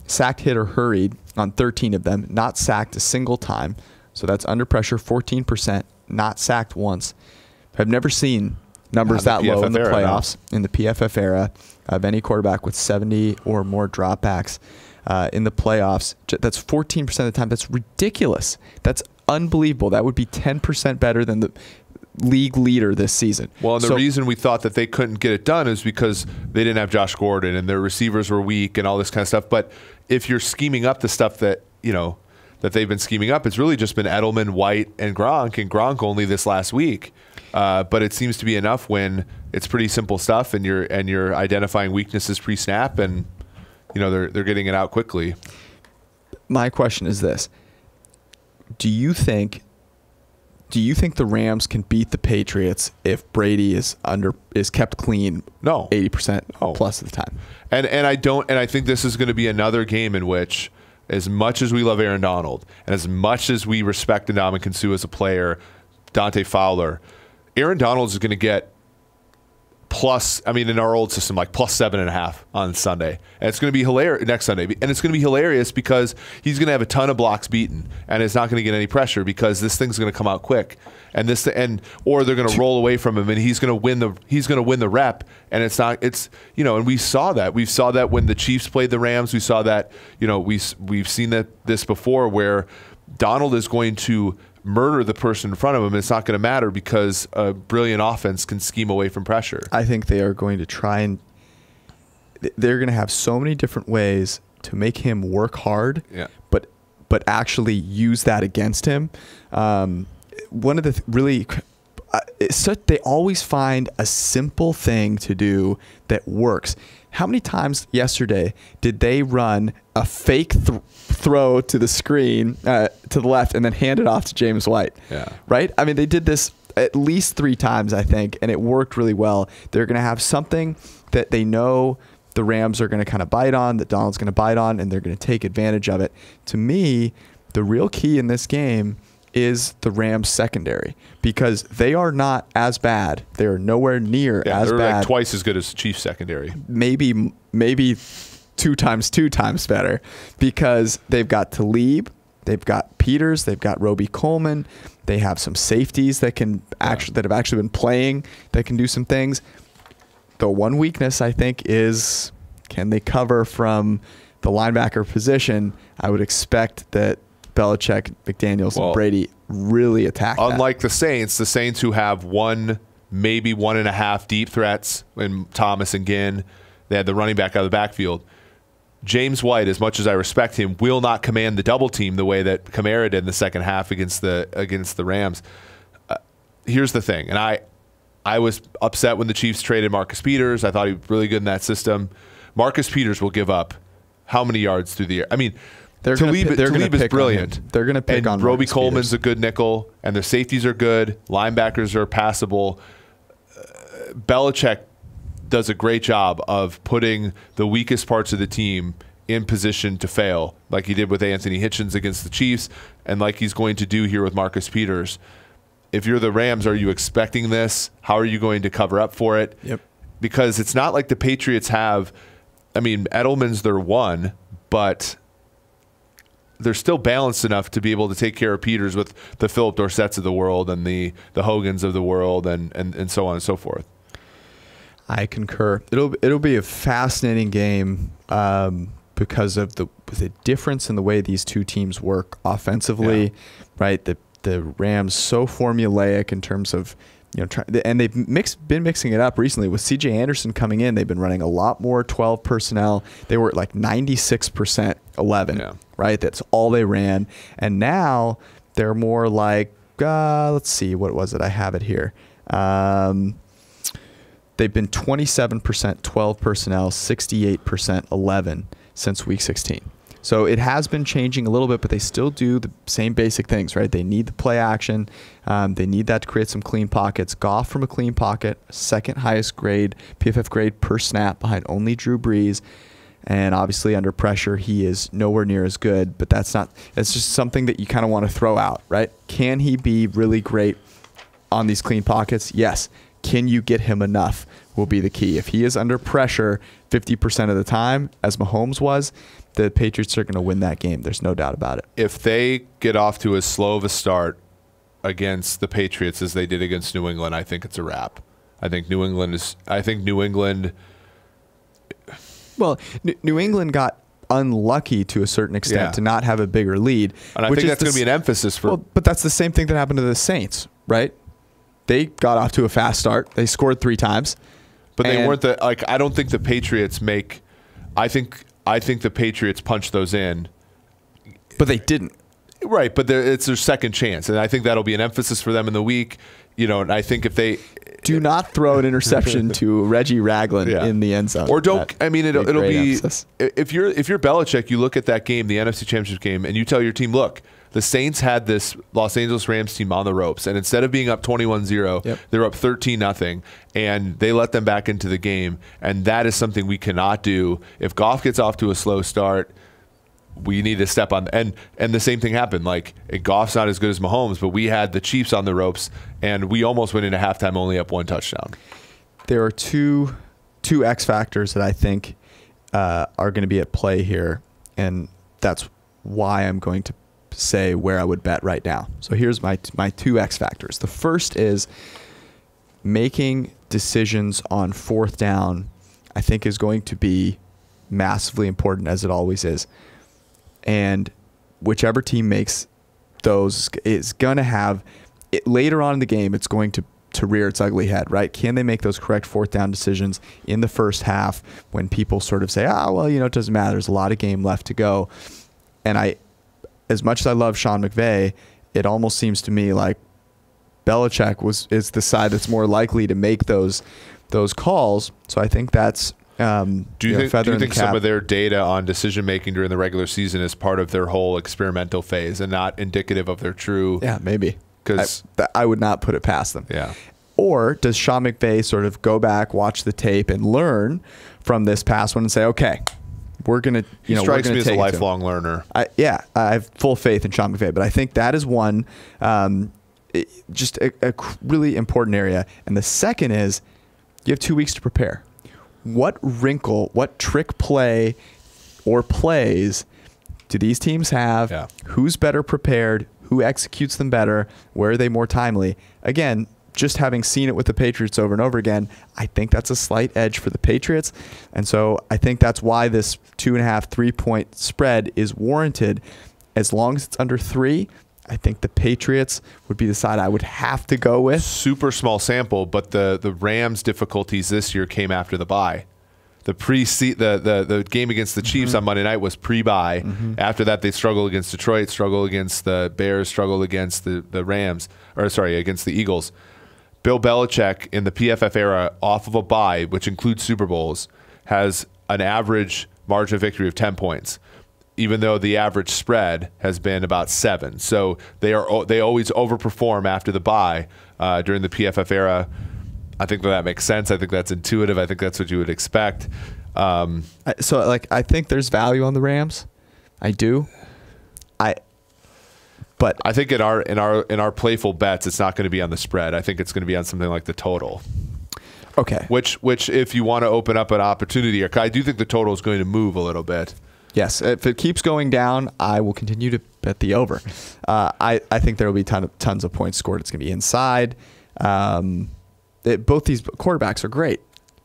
sacked, hit, or hurried on 13 of them, not sacked a single time. So that's under pressure, 14%, not sacked once. I've never seen numbers that low in the playoffs, in the PFF era, of any quarterback with 70 or more dropbacks in the playoffs. That's 14% of the time. That's ridiculous. That's unbelievable. That would be 10% better than the league leader this season. Well, and the reason we thought that they couldn't get it done is because they didn't have Josh Gordon and their receivers were weak and all this kind of stuff. But if you're scheming up the stuff that that they've been scheming up, it's really just been Edelman, White, and Gronk only this last week. But it seems to be enough when it's pretty simple stuff and you're identifying weaknesses pre-snap, and they're getting it out quickly. My question is this: Do you think the Rams can beat the Patriots if Brady is kept clean? No, 80% plus of the time. And I don't. And I think this is going to be another game in which, as much as we love Aaron Donald and as much as we respect Ndamukong Suh as a player, Dante Fowler, Aaron Donald is going to get plus, in our old system, like plus 7.5 on Sunday. And it's going to be hilarious next Sunday. And it's going to be hilarious because he's going to have a ton of blocks beaten and it's not going to get any pressure because this thing's going to come out quick. Or they're going to roll away from him and he's going to win the rep. And and we saw that. We saw that when the Chiefs played the Rams. We saw that, we've seen this before where Donald is going to murder the person in front of him. It's not going to matter because a brilliant offense can scheme away from pressure. I think they are going to try and they're going to have so many different ways to make him work hard, but actually use that against him. One of the they always find a simple thing to do that works. How many times yesterday did they run a fake throw to the screen to the left and then hand it off to James White? Yeah. Right? They did this at least 3 times, I think, and it worked really well. They're going to have something that they know the Rams are going to kind of bite on, that Donald's going to bite on, and they're going to take advantage of it. To me, the real key in this game is the Rams secondary, because they are not as bad. They are nowhere near as they're bad. Like twice as good as the Chiefs secondary. Maybe 2 times better, because they've got Talib, they've got Peters, they've got Roby Coleman, they have some safeties that have actually been playing that can do some things. The one weakness, I think, is can they cover from the linebacker position? I would expect that Belichick, McDaniels, and Brady really attack that. Unlike the Saints who have maybe 1.5 deep threats in Thomas and Ginn, they had the running back out of the backfield. James White, as much as I respect him, will not command the double team the way that Kamara did in the second half against the Rams. Here's the thing, and I was upset when the Chiefs traded Marcus Peters. I thought he was really good in that system. Marcus Peters will give up how many yards through the air? Talib is brilliant. They're going to pick on Roby Coleman's a good nickel, and their safeties are good. Linebackers are passable. Belichick does a great job of putting the weakest parts of the team in position to fail, like he did with Anthony Hitchens against the Chiefs, and like he's going to do here with Marcus Peters. If you're the Rams, are you expecting this? How are you going to cover up for it? Yep. Because it's not like the Patriots have. Edelman's their one, but they're still balanced enough to be able to take care of Peters with the Philip Dorsetts of the world and the Hogans of the world and so on and so forth. I concur. It'll be a fascinating game because of the difference in the way these two teams work offensively, right? The Rams so formulaic in terms of and they've been mixing it up recently with CJ Anderson coming in. They've been running a lot more 12 personnel. They were at like 96% 11, right? That's all they ran. And now they're more like, let's see, what was it? I have it here. They've been 27% 12 personnel, 68% 11 since week 16. So it has been changing a little bit, but they still do the same basic things, right? They need the play action. They need that to create some clean pockets. Goff from a clean pocket, second highest grade, PFF grade per snap behind only Drew Brees. And obviously under pressure, he is nowhere near as good, but that's just something that you kind of want to throw out, right? Can he be really great on these clean pockets? Yes. Can you get him enough will be the key. If he is under pressure 50% of the time, as Mahomes was, the Patriots are going to win that game. There's no doubt about it. If they get off to as slow of a start against the Patriots as they did against New England, I think it's a wrap. I think New England. Well, New England got unlucky to a certain extent to not have a bigger lead. And I think that's going to be an emphasis for. Well, but that's the same thing that happened to the Saints, right? They got off to a fast start. They scored 3 times. But they weren't I don't think the Patriots make. I think the Patriots punched those in. But they didn't. Right, but it's their second chance. And I think that'll be an emphasis for them in the week. And I think if they do not throw an interception to Reggie Ragland in the end zone. Or don't. I mean, it'll be emphasis. If you're Belichick, you look at that game, the NFC Championship game, and you tell your team, look, the Saints had this Los Angeles Rams team on the ropes, and instead of being up 21-0, they're up 13-0, and they let them back into the game, and that is something we cannot do. If Goff gets off to a slow start, we need to step on. And the same thing happened. Like, Goff's not as good as Mahomes, but we had the Chiefs on the ropes, and we almost went into halftime only up 1 touchdown. There are two X factors that I think are going to be at play here, and that's why I'm going to say where I would bet right now. So here's my 2 X factors. The first is making decisions on 4th down, I think is going to be massively important, as it always is. And whichever team makes those is going to have it later on in the game. It's going to rear its ugly head, right? Can they make those correct 4th down decisions in the first half when people sort of say, well, it doesn't matter. There's a lot of game left to go. And as much as I love Sean McVay, it almost seems to me like Belichick is the side that's more likely to make those calls. So I think that's do you think some of their data on decision making during the regular season is part of their whole experimental phase and not indicative of their true? Yeah, maybe. Because I would not put it past them. Yeah. Or does Sean McVay sort of go back, watch the tape, and learn from this past one and say, okay, we're going to, he strikes me as a lifelong learner. I have full faith in Sean McVay, but I think that is one, just a really important area. And the second is you have 2 weeks to prepare. What trick play or plays do these teams have? Yeah. Who's better prepared? Who executes them better? Where are they more timely? Again, just having seen it with the Patriots over and over again, I think that's a slight edge for the Patriots. And so I think that's why this 2.5, 3-point spread is warranted. As long as it's under 3, I think the Patriots would be the side I would have to go with. Super small sample, but the Rams' difficulties this year came after the bye. The game against the Chiefs on Monday night was pre-bye. After that, they struggled against Detroit, struggled against the Bears, struggled against the Rams, against the Eagles. Bill Belichick in the PFF era, off of a bye, which includes Super Bowls, has an average margin of victory of 10 points, even though the average spread has been about 7. So they always overperform after the bye during the PFF era. I think that makes sense. I think that's intuitive. I think that's what you would expect. I think there's value on the Rams. I do. But I think in our playful bets, it's not going to be on the spread. I think it's going to be on something like the total. Okay. Which if you want to open up an opportunity, I do think the total is going to move a little bit. Yes. If it keeps going down, I will continue to bet the over. I think there will be tons of points scored. It's going to be inside. Both these quarterbacks are great.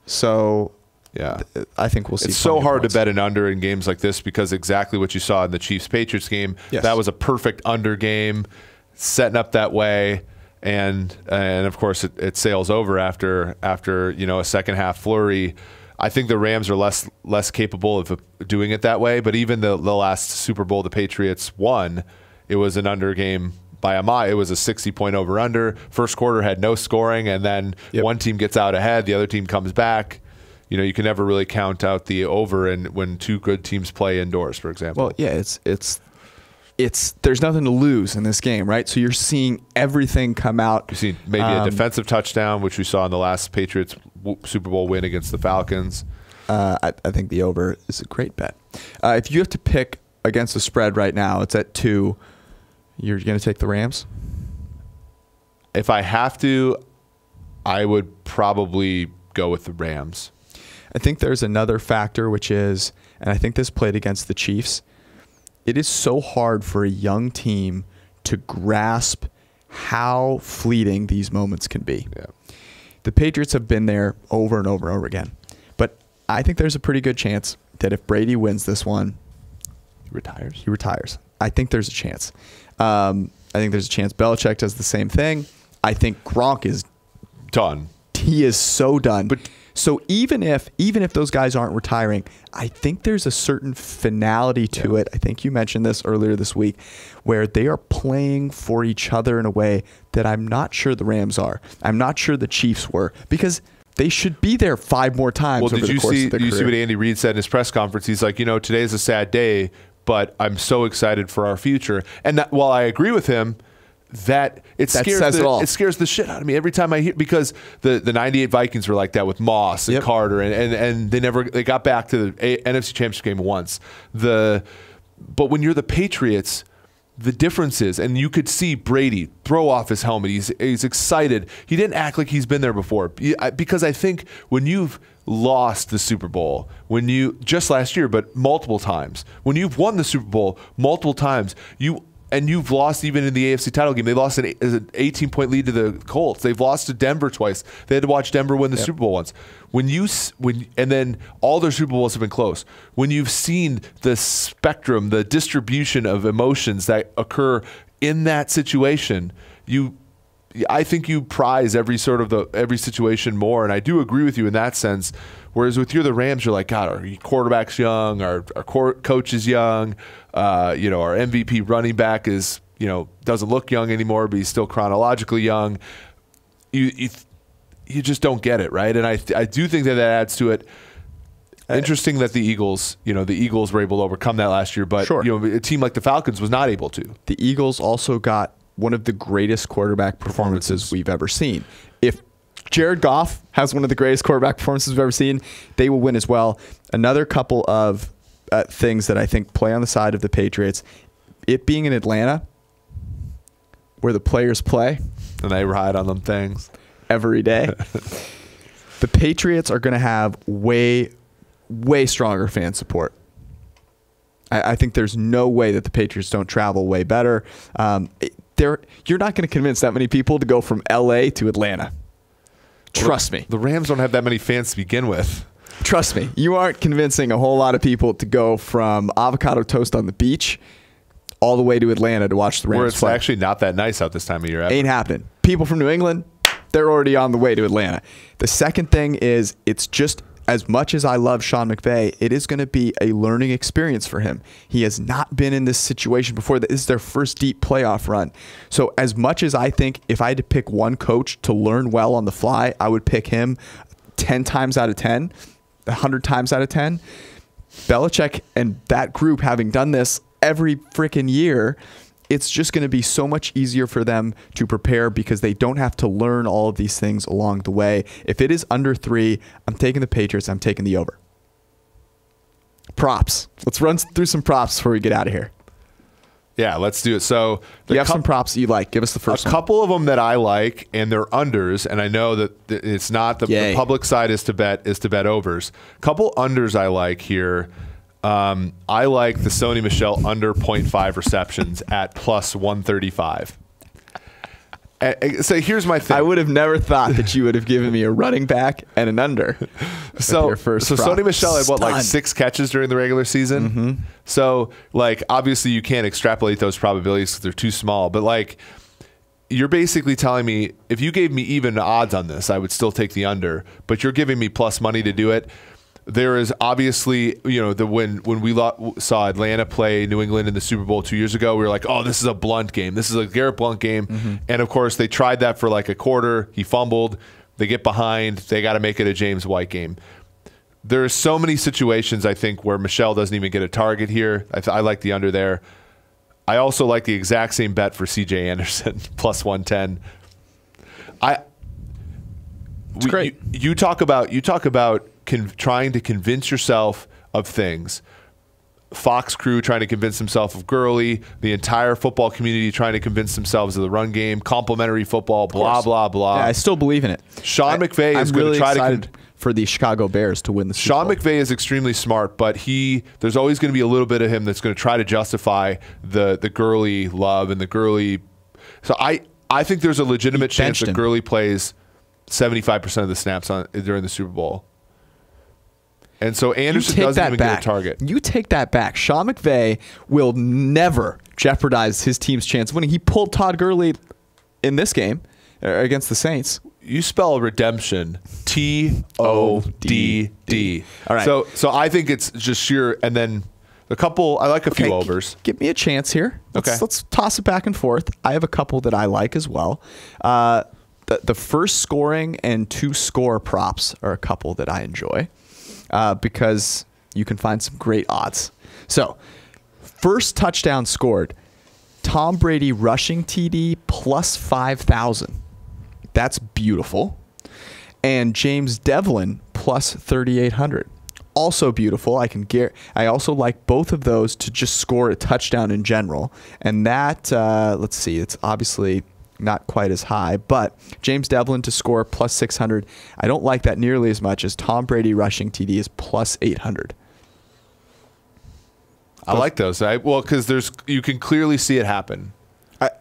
So yeah, I think we'll see. It's so hard to bet an under in games like this because exactly what you saw in the Chiefs-Patriots game, that was a perfect under game, setting up that way. and of course it sails over after a second half flurry. I think the Rams are less capable of doing it that way. But even the last Super Bowl the Patriots won, it was an under game by a mile. It was a 60-point over-under. First quarter had no scoring, and then one team gets out ahead, the other team comes back. You can never really count out the over and when two good teams play indoors, for example. Well, yeah, it's there's nothing to lose in this game, right? So you're seeing everything come out. You've seen maybe a defensive touchdown, which we saw in the last Patriots Super Bowl win against the Falcons. I think the over is a great bet. If you have to pick against the spread right now, it's at 2. You're going to take the Rams? If I have to, I would probably go with the Rams. I think there's another factor, which is, and I think this played against the Chiefs, it is so hard for a young team to grasp how fleeting these moments can be. Yeah. The Patriots have been there over and over and over again. But I think there's a pretty good chance that if Brady wins this one, he retires. I think there's a chance. I think there's a chance Belichick does the same thing. I think Gronk is done. He is so done. But so even if those guys aren't retiring, I think there's a certain finality to it. I think you mentioned this earlier this week, where they are playing for each other in a way that I'm not sure the Rams are. I'm not sure the Chiefs were, because they should be there 5 more times. Well, over the course of their career. You see what Andy Reid said in his press conference? He's like, today's a sad day, but I'm so excited for our future. And while I agree with him, that scares the shit out of me every time I hear, because the 98 Vikings were like that with Moss and Carter, and they got back to the NFC Championship game once. But when you're the Patriots, the difference is, and you could see Brady throw off his helmet. He's excited. He didn't act like he's been there before, because I think when you've lost the Super Bowl, just last year, but multiple times, when you've won the Super Bowl multiple times, you've lost even in the AFC title game. They lost an 18-point lead to the Colts. They've lost to Denver twice. They had to watch Denver win the Super Bowl once. And then all their Super Bowls have been close. When you've seen the spectrum, the distribution of emotions that occur in that situation, I think you prize every situation more. And I do agree with you in that sense. Whereas with the Rams, you're like, God, our quarterback's young, our coach is young, our MVP running back is, doesn't look young anymore, but he's still chronologically young. You just don't get it, right? And I do think that adds to it. Interesting that the Eagles were able to overcome that last year, but a team like the Falcons was not able to. The Eagles also got one of the greatest quarterback performances we've ever seen. If Jared Goff has one of the greatest quarterback performances we've ever seen, they will win as well. Another couple of things that I think play on the side of the Patriots, it being in Atlanta, where the players play. And they ride on them things. Every day. The Patriots are going to have way, way stronger fan support. I think there's no way that the Patriots don't travel way better. You're not going to convince that many people to go from L.A. to Atlanta. Trust me. The Rams don't have that many fans to begin with. Trust me. You aren't convincing a whole lot of people to go from avocado toast on the beach all the way to Atlanta to watch the Rams Where it's play. Actually not that nice out this time of year. Ain't happening. People from New England, they're already on the way to Atlanta. The second thing is, it's just, as much as I love Sean McVay, it is going to be a learning experience for him. He has not been in this situation before. This is their first deep playoff run. So as much as I think if I had to pick one coach to learn well on the fly, I would pick him 10 times out of 10, 100 times out of 10. Belichick and that group, having done this every freaking year, it's just going to be so much easier for them to prepare because they don't have to learn all of these things along the way. If it is under 3, I'm taking the Patriots. I'm taking the over. Props. Let's run through some props before we get out of here. Yeah, let's do it. So you have some props that you like. Give us the first one. A couple of them that I like, and they're unders, and I know that it's not the public side is to bet overs. A couple unders I like here. I like the Sony Michel under 0.5 receptions at plus 135. So here's my thing. I would have never thought that you would have given me a running back and an under. So Sony Michel had like 6 catches during the regular season. Mm-hmm. So obviously you can't extrapolate those probabilities because they're too small. But you're basically telling me if you gave me even odds on this, I would still take the under, but you're giving me plus money to do it. There is obviously, when we saw Atlanta play New England in the Super Bowl 2 years ago, we were like, oh, this is a Blunt game. This is a Garrett Blunt game. Mm-hmm. And of course, they tried that for like a quarter. He fumbled. They get behind. They got to make it a James White game. There are so many situations, I think, where Michelle doesn't even get a target here. I like the under there. I also like the exact same bet for C.J. Anderson, plus 110. It's great. You talk about trying to convince yourself of things. Fox crew trying to convince himself of Gurley, the entire football community trying to convince themselves of the run game, complimentary football, blah, blah, blah. Yeah, I still believe in it. Sean McVay is going to try to for the Chicago Bears to win the Super Bowl. Sean McVay is extremely smart, but there's always going to be a little bit of him that's going to try to justify the Gurley love and the Gurley. So I think there's a legitimate chance that Gurley plays 75% of the snaps during the Super Bowl. And so Anderson doesn't even get a target. You take that back. Sean McVay will never jeopardize his team's chance of winning. He pulled Todd Gurley in this game against the Saints. You spell redemption T-O-D-D. All right. So I think it's just sheer, and then I like a few overs. Give me a chance here. Let's toss it back and forth. I have a couple that I like as well. The first scoring and 2 score props are a couple that I enjoy because you can find some great odds. So first touchdown scored, Tom Brady rushing TD plus 5,000. That's beautiful. And James Devlin plus 3,800. Also beautiful. I also like both of those to just score a touchdown in general. And that, let's see, it's obviously not quite as high, but James Devlin to score plus 600. I don't like that nearly as much as Tom Brady rushing TD is plus 800. I like those. Because you can clearly see it happen.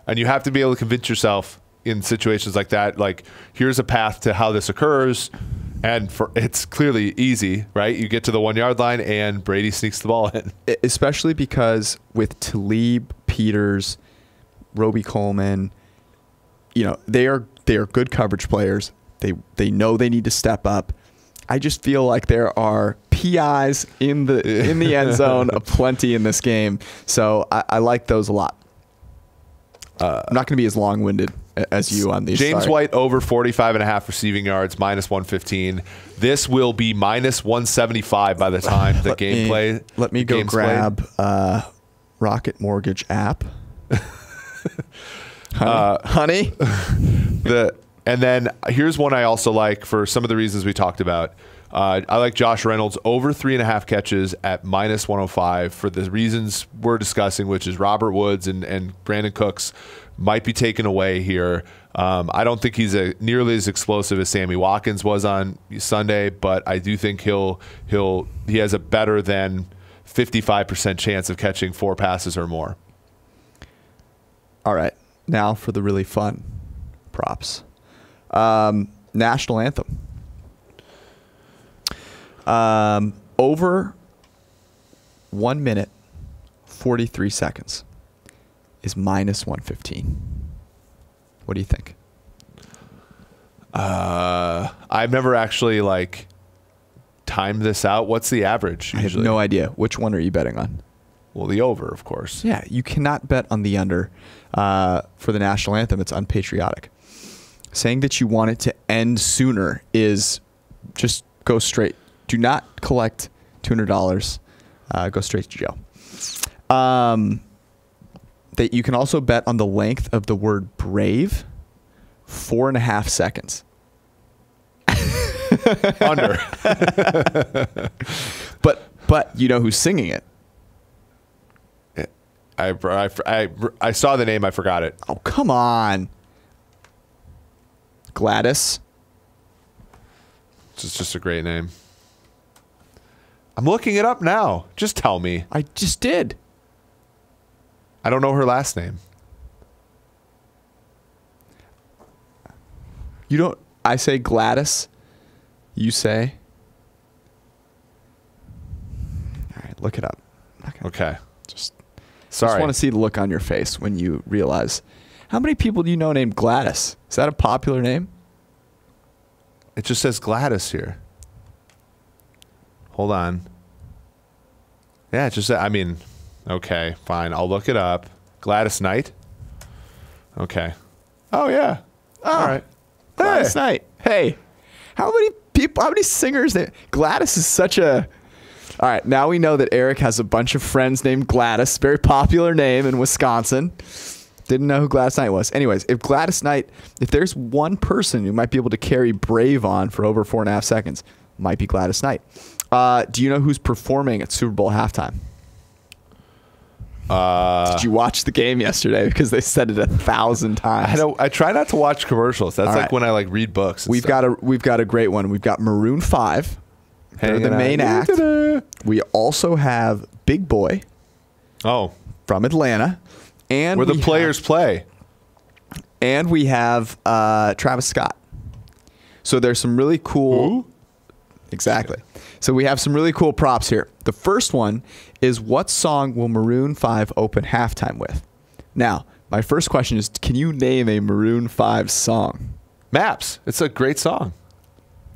And you have to be able to convince yourself in situations like that, like, here's a path to how this occurs, and it's clearly easy, right? You get to the 1 yard line, and Brady sneaks the ball in. Especially because with Talib, Peters, Roby Coleman, they are good coverage players. They know they need to step up. I just feel like there are PIs in the end zone aplenty in this game, so I like those a lot. I'm not going to be as long-winded as you on these. James White over 45.5 receiving yards, minus 115. This will be minus 175 by the time the game play. Let me go grab Rocket Mortgage app. Honey. And then here's one I also like for some of the reasons we talked about. I like Josh Reynolds over 3.5 catches at minus 105 for the reasons we're discussing, which is Robert Woods and Brandon Cooks might be taken away here. I don't think he's nearly as explosive as Sammy Watkins was on Sunday, but I do think he has a better than 55% chance of catching 4 passes or more. All right, now for the really fun props. National anthem. Over 1 minute, 43 seconds is minus 115. What do you think? I've never actually timed this out. What's the average usually? I have no idea. Which one are you betting on? Well, the over, of course. Yeah, you cannot bet on the under for the national anthem. It's unpatriotic. Saying that you want it to end sooner is just go straight. Do not collect $200. Go straight to jail. That you can also bet on the length of the word brave, 4.5 seconds. Under. But you know who's singing it? I saw the name. I forgot it. Oh, come on. Gladys. It's just a great name. I'm looking it up now. Just tell me. I just did. I don't know her last name. You don't. I say Gladys. You say. All right, look it up. Okay. Just sorry. I just want to see the look on your face when you realize How many people do you know named Gladys? Is that a popular name? It just says Gladys here. Hold on. Yeah, it just, I mean, okay, fine. I'll look it up. Gladys Knight? Okay. Oh, yeah. All right. Gladys Knight. Hey, how many singers? Gladys is such a... All right, now we know that Eric has a bunch of friends named Gladys. Very popular name in Wisconsin. Didn't know who Gladys Knight was. Anyways, if Gladys Knight, if there's one person who might be able to carry Brave on for over 4.5 seconds, might be Gladys Knight. Do you know who's performing at Super Bowl halftime? Did you watch the game yesterday? Because they said it 1,000 times. I try not to watch commercials. That's All like right. when I like read books. We've got a great one. We've got Maroon 5. They're the main act. We also have Big Boy. Oh, from Atlanta, and where the players play. And we have Travis Scott. So there's some really cool. Who? Exactly. So we have some really cool props here. The first one is, what song will Maroon 5 open halftime with? Now, my first question is, can you name a Maroon 5 song? Maps. It's a great song.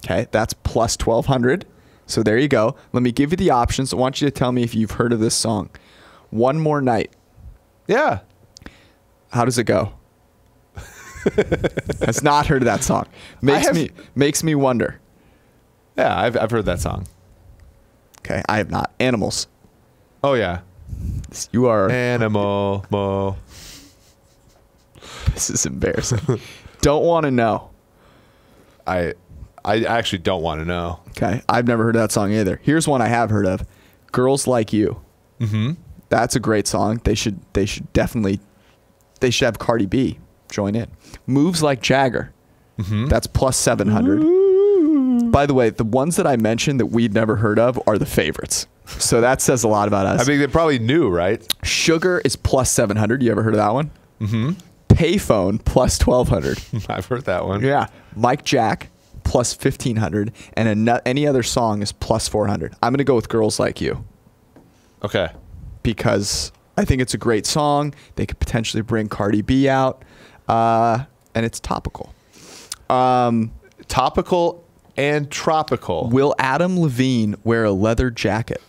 Okay, that's plus 1,200. So there you go. Let me give you the options. I want you to tell me if you've heard of this song. One More Night. Yeah. How does it go? Has not heard of that song. Makes me wonder. Yeah, I've heard that song. Okay, I have not. Animals. Oh yeah. You are Animal Mo. This is embarrassing. Don't want to know. I actually don't want to know. Okay, I've never heard of that song either. Here's one I have heard of. Girls Like You. Mm-hmm. That's a great song. They should have Cardi B join in. Moves Like Jagger. Mm-hmm. That's plus 700. Ooh. By the way, the ones that I mentioned that we'd never heard of are the favorites. So that says a lot about us. I mean, they probably knew, right? Sugar is plus 700. You ever heard of that one? Mm-hmm. Payphone plus 1,200. I've heard that one. Yeah. Mike Jack plus 1,500, and any other song is plus 400. I'm going to go with Girls Like You. Okay. Because I think it's a great song. They could potentially bring Cardi B out, and it's topical. Topical and tropical. Will Adam Levine wear a leather jacket?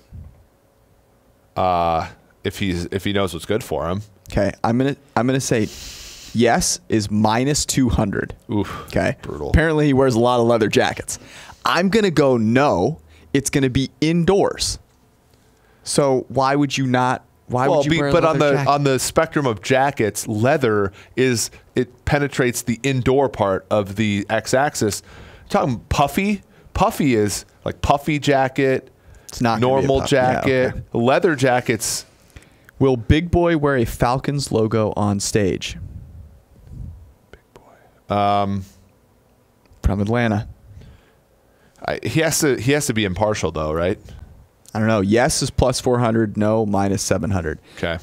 If he knows what's good for him. Okay, I'm gonna say yes is minus 200. Oof. Okay. Brutal. Apparently he wears a lot of leather jackets. I'm gonna go no. It's gonna be indoors. So why would you not? Why would you wear a leather jacket? On the spectrum of jackets, leather it penetrates the indoor part of the x-axis. Talking puffy. Puffy is like puffy jacket. It's not normal jacket. Yeah, okay. Leather jackets. Will Big Boy wear a Falcons logo on stage? Big Boy. From Atlanta. He has to be impartial though, right? I don't know. Yes is plus 400. No, minus 700. Okay.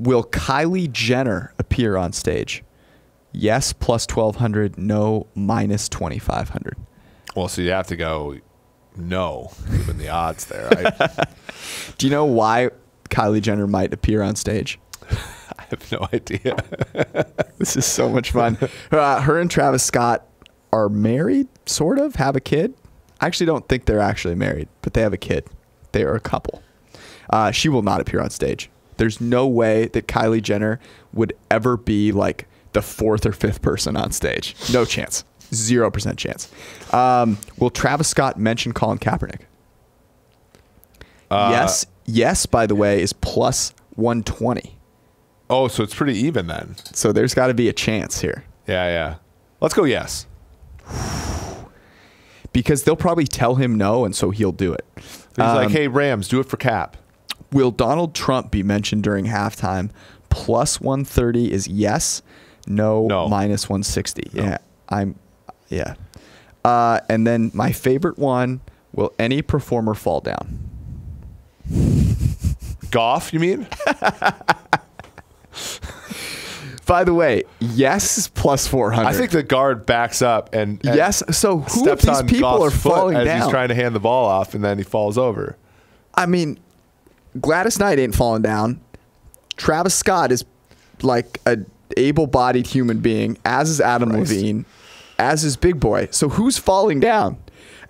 Will Kylie Jenner appear on stage? Yes, plus 1,200. No, minus 2,500. Well, so you have to go no, given the odds there. Do you know why Kylie Jenner might appear on stage? I have no idea. This is so much fun. Her and Travis Scott are married, sort of, have a kid. I actually don't think they're actually married, but they have a kid. They are a couple. She will not appear on stage. There's no way that Kylie Jenner would ever be like the fourth or fifth person on stage. No chance. 0% chance. Will Travis Scott mention Colin Kaepernick? Yes. Yes, by the way, is plus 120. Oh, so it's pretty even then. So there's got to be a chance here. Yeah. Let's go yes. Because they'll probably tell him no, and so he'll do it. He's like, hey, Rams, do it for Cap. Will Donald Trump be mentioned during halftime? Plus 130 is yes. No. Minus 160. No. Yeah. And then my favorite one, will any performer fall down? Goff, you mean? By the way, yes is plus 400. I think the guard backs up and yes. So who of steps these on people Goff's are falling foot down? as he's trying to hand the ball off, and then he falls over. I mean, Gladys Knight ain't falling down. Travis Scott is like a able-bodied human being, as is Adam Levine, as is Big Boy. So who's falling down?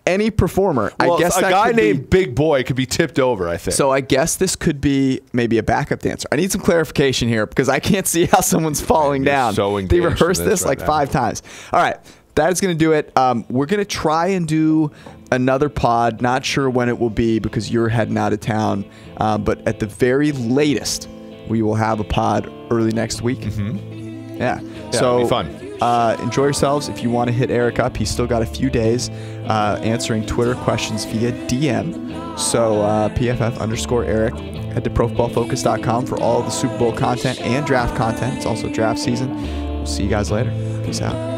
Any performer. Well, I guess a guy named Big Boy could be tipped over, I think. So I guess this could be maybe a backup dancer. I need some clarification here because I can't see how someone's falling down. So they rehearsed this like 5 times. All right. That is going to do it. We're going to try and do another pod. Not sure when it will be because you're heading out of town. But at the very latest, we will have a pod early next week. Mm-hmm. Yeah. So it'll be fun. Enjoy yourselves. If you want to hit Eric up, he's still got a few days answering Twitter questions via DM. So PFF_Eric. Head to ProFootballFocus.com for all of the Super Bowl content and draft content. It's also draft season. We'll see you guys later. Peace out.